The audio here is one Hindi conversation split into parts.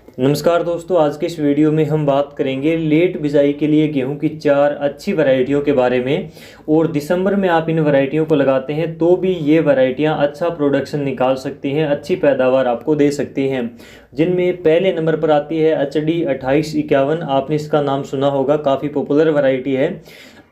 नमस्कार दोस्तों, आज के इस वीडियो में हम बात करेंगे लेट बिजाई के लिए गेहूं की 4 अच्छी वैरायटियों के बारे में। और दिसंबर में आप इन वैरायटियों को लगाते हैं तो भी ये वैरायटियां अच्छा प्रोडक्शन निकाल सकती हैं, अच्छी पैदावार आपको दे सकती हैं। जिनमें पहले नंबर पर आती है HD 2851। आपने इसका नाम सुना होगा, काफ़ी पॉपुलर वैरायटी है।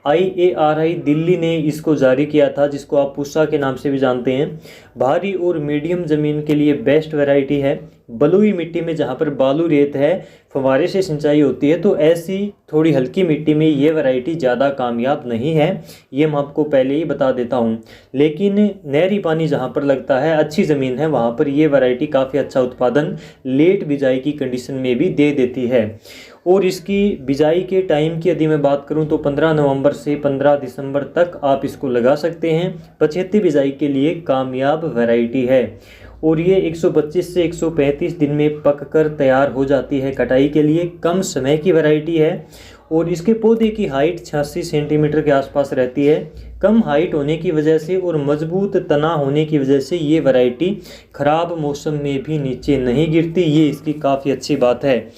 IARI दिल्ली ने इसको जारी किया था, जिसको आप पूसा के नाम से भी जानते हैं। भारी और मीडियम ज़मीन के लिए बेस्ट वैरायटी है। बलुई मिट्टी में जहाँ पर बालू रेत है, फव्वारे से सिंचाई होती है, तो ऐसी थोड़ी हल्की मिट्टी में ये वैरायटी ज़्यादा कामयाब नहीं है, ये मैं आपको पहले ही बता देता हूँ। लेकिन नहरी पानी जहाँ पर लगता है, अच्छी ज़मीन है, वहाँ पर ये वैरायटी काफ़ी अच्छा उत्पादन लेट बिजाई की कंडीशन में भी दे देती है। और इसकी बिजाई के टाइम की यदि मैं बात करूं तो 15 नवंबर से 15 दिसंबर तक आप इसको लगा सकते हैं। पछेती बिजाई के लिए कामयाब वैरायटी है और ये 125 से 135 दिन में पककर तैयार हो जाती है। कटाई के लिए कम समय की वैरायटी है और इसके पौधे की हाइट 86 सेंटीमीटर के आसपास रहती है। कम हाइट होने की वजह से और मजबूत तना होने की वजह से ये वैरायटी ख़राब मौसम में भी नीचे नहीं गिरती, ये इसकी काफ़ी अच्छी बात है।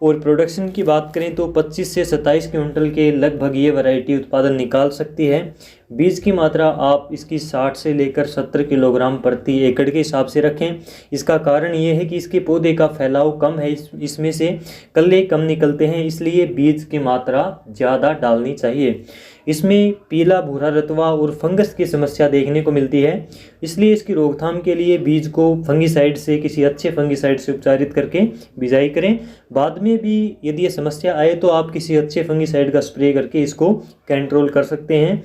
और प्रोडक्शन की बात करें तो 25 से 27 क्विंटल के लगभग ये वैरायटी उत्पादन निकाल सकती है। बीज की मात्रा आप इसकी 60 से लेकर 70 किलोग्राम प्रति एकड़ के हिसाब से रखें। इसका कारण ये है कि इसके पौधे का फैलाव कम है, इसमें से कल्ले कम निकलते हैं, इसलिए बीज की मात्रा ज़्यादा डालनी चाहिए। इसमें पीला भूरा रतवा और फंगस की समस्या देखने को मिलती है, इसलिए इसकी रोकथाम के लिए बीज को फंगिसाइड से, किसी अच्छे फंगिसाइड से उपचारित करके बिजाई करें। बाद में भी यदि ये समस्या आए तो आप किसी अच्छे फंगिसाइड का स्प्रे करके इसको कंट्रोल कर सकते हैं।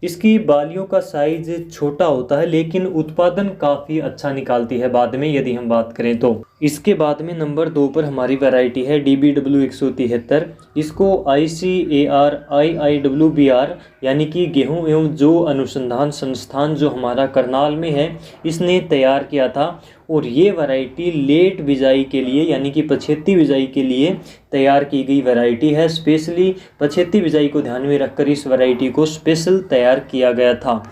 इसकी बालियों का साइज छोटा होता है लेकिन उत्पादन काफ़ी अच्छा निकालती है बाद में, यदि हम बात करें तो। इसके बाद में नंबर 2 पर हमारी वैरायटी है DBW 173। इसको ICAR IIWBR यानी कि गेहूं एवं जौ अनुसंधान संस्थान जो हमारा करनाल में है, इसने तैयार किया था। और ये वैरायटी लेट बिजाई के लिए यानी कि पछेती बिजाई के लिए तैयार की गई वैरायटी है। स्पेशली पछेती बिजाई को ध्यान में रखकर इस वैरायटी को स्पेशल तैयार किया गया था।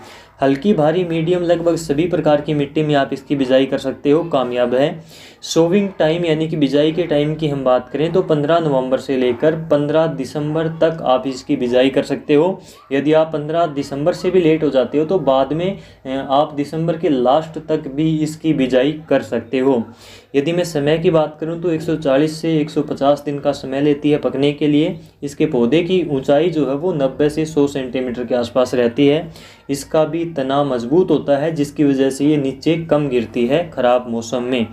हल्की भारी मीडियम लगभग सभी प्रकार की मिट्टी में आप इसकी बिजाई कर सकते हो, कामयाब है। सोविंग टाइम यानी कि बिजाई के टाइम की हम बात करें तो 15 नवंबर से लेकर 15 दिसंबर तक आप इसकी बिजाई कर सकते हो। यदि आप 15 दिसंबर से भी लेट हो जाते हो तो बाद में आप दिसंबर के लास्ट तक भी इसकी बिजाई कर सकते हो। यदि मैं समय की बात करूं तो 140 से 150 दिन का समय लेती है पकने के लिए। इसके पौधे की ऊंचाई जो है वो 90 से 100 सेंटीमीटर के आसपास रहती है। इसका भी तना मजबूत होता है, जिसकी वजह से ये नीचे कम गिरती है खराब मौसम में।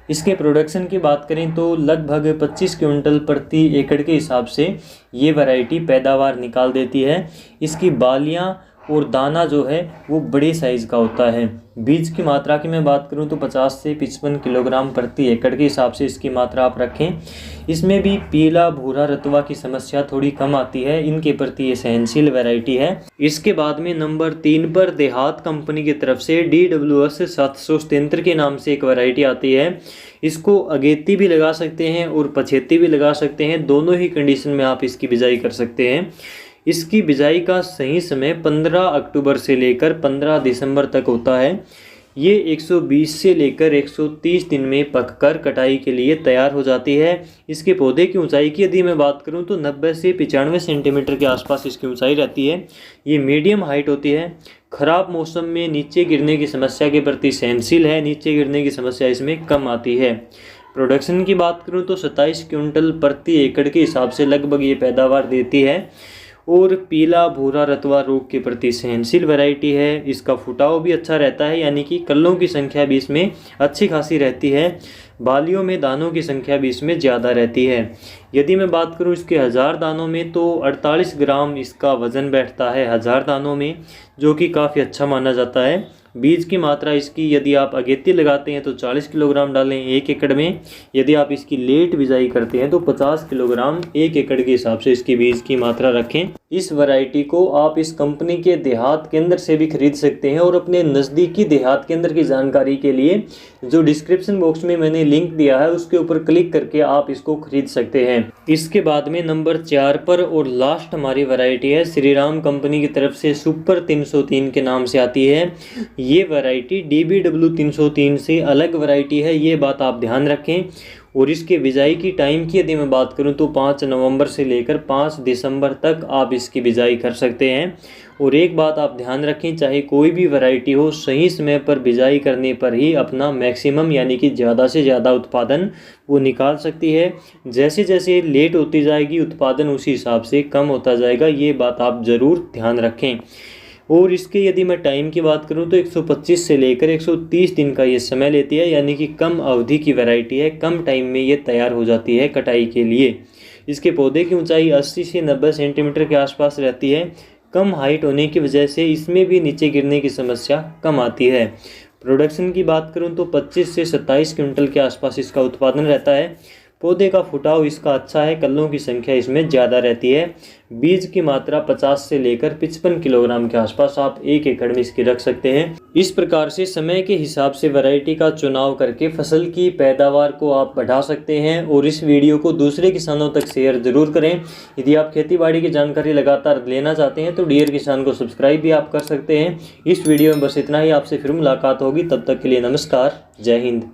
इसके प्रोडक्शन की बात करें तो लगभग 25 क्विंटल प्रति एकड़ के हिसाब से ये वैरायटी पैदावार निकाल देती है। इसकी बालियां और दाना जो है वो बड़े साइज़ का होता है। बीज की मात्रा की मैं बात करूं तो 50 से 55 किलोग्राम प्रति एकड़ के हिसाब से इसकी मात्रा आप रखें। इसमें भी पीला भूरा रतवा की समस्या थोड़ी कम आती है, इनके प्रति ये सहनशील वैरायटी है। इसके बाद में नंबर 3 पर देहात कंपनी की तरफ से DWS 777 के नाम से एक वैरायटी आती है। इसको अगेती भी लगा सकते हैं और पछेती भी लगा सकते हैं, दोनों ही कंडीशन में आप इसकी बिजाई कर सकते हैं। इसकी बिजाई का सही समय 15 अक्टूबर से लेकर 15 दिसंबर तक होता है। ये 120 से लेकर 130 दिन में पककर कटाई के लिए तैयार हो जाती है। इसके पौधे की ऊंचाई की यदि मैं बात करूं तो 90 से 95 सेंटीमीटर के आसपास इसकी ऊंचाई रहती है। ये मीडियम हाइट होती है। खराब मौसम में नीचे गिरने की समस्या के प्रति सहनशील है, नीचे गिरने की समस्या इसमें कम आती है। प्रोडक्शन की बात करूं तो 27 क्विंटल प्रति एकड़ के हिसाब से लगभग ये पैदावार देती है। और पीला भूरा रतवा रोग के प्रति सहनशील वैरायटी है। इसका फुटाव भी अच्छा रहता है, यानी कि कल्लों की संख्या भी इसमें अच्छी खासी रहती है। बालियों में दानों की संख्या भी इसमें ज़्यादा रहती है। यदि मैं बात करूं इसके 1000 दानों में तो 48 ग्राम इसका वज़न बैठता है 1000 दानों में, जो कि काफ़ी अच्छा माना जाता है। बीज की मात्रा इसकी यदि आप अगेती लगाते हैं तो 40 किलोग्राम डालें 1 एकड़ में। यदि आप इसकी लेट बिजाई करते हैं तो 50 किलोग्राम 1 एकड़ के हिसाब से इसकी बीज की मात्रा रखें। इस वैरायटी को आप इस कंपनी के देहात केंद्र से भी खरीद सकते हैं और अपने नज़दीकी देहात केंद्र की जानकारी के लिए जो डिस्क्रिप्शन बॉक्स में मैंने लिंक दिया है उसके ऊपर क्लिक करके आप इसको खरीद सकते हैं। इसके बाद में नंबर 4 पर और लास्ट हमारी वैरायटी है श्रीराम कंपनी की तरफ से सुपर 303 के नाम से आती है। ये वैरायटी DBW 303 से अलग वैरायटी है, ये बात आप ध्यान रखें। और इसके बिजाई की टाइम की यदि मैं बात करूं तो 5 नवंबर से लेकर 5 दिसंबर तक आप इसकी बिजाई कर सकते हैं। और एक बात आप ध्यान रखें, चाहे कोई भी वैरायटी हो, सही समय पर बिजाई करने पर ही अपना मैक्सिमम यानी कि ज़्यादा से ज़्यादा उत्पादन वो निकाल सकती है। जैसे जैसे लेट होती जाएगी उत्पादन उसी हिसाब से कम होता जाएगा, ये बात आप ज़रूर ध्यान रखें। और इसके यदि मैं टाइम की बात करूं तो 125 से लेकर 130 दिन का ये समय लेती है, यानी कि कम अवधि की वैरायटी है, कम टाइम में ये तैयार हो जाती है कटाई के लिए। इसके पौधे की ऊंचाई 80 से 90 सेंटीमीटर के आसपास रहती है। कम हाइट होने की वजह से इसमें भी नीचे गिरने की समस्या कम आती है। प्रोडक्शन की बात करूं तो 25 से 27 क्विंटल के आसपास इसका उत्पादन रहता है। पौधे का फुटाव इसका अच्छा है, कल्लों की संख्या इसमें ज़्यादा रहती है। बीज की मात्रा 50 से लेकर 55 किलोग्राम के आसपास आप 1 एकड़ में इसकी रख सकते हैं। इस प्रकार से समय के हिसाब से वैरायटी का चुनाव करके फसल की पैदावार को आप बढ़ा सकते हैं। और इस वीडियो को दूसरे किसानों तक शेयर ज़रूर करें। यदि आप खेतीबाड़ी की जानकारी लगातार लेना चाहते हैं तो डियर किसान को सब्सक्राइब भी आप कर सकते हैं। इस वीडियो में बस इतना ही, आपसे फिर मुलाकात होगी, तब तक के लिए नमस्कार, जय हिंद।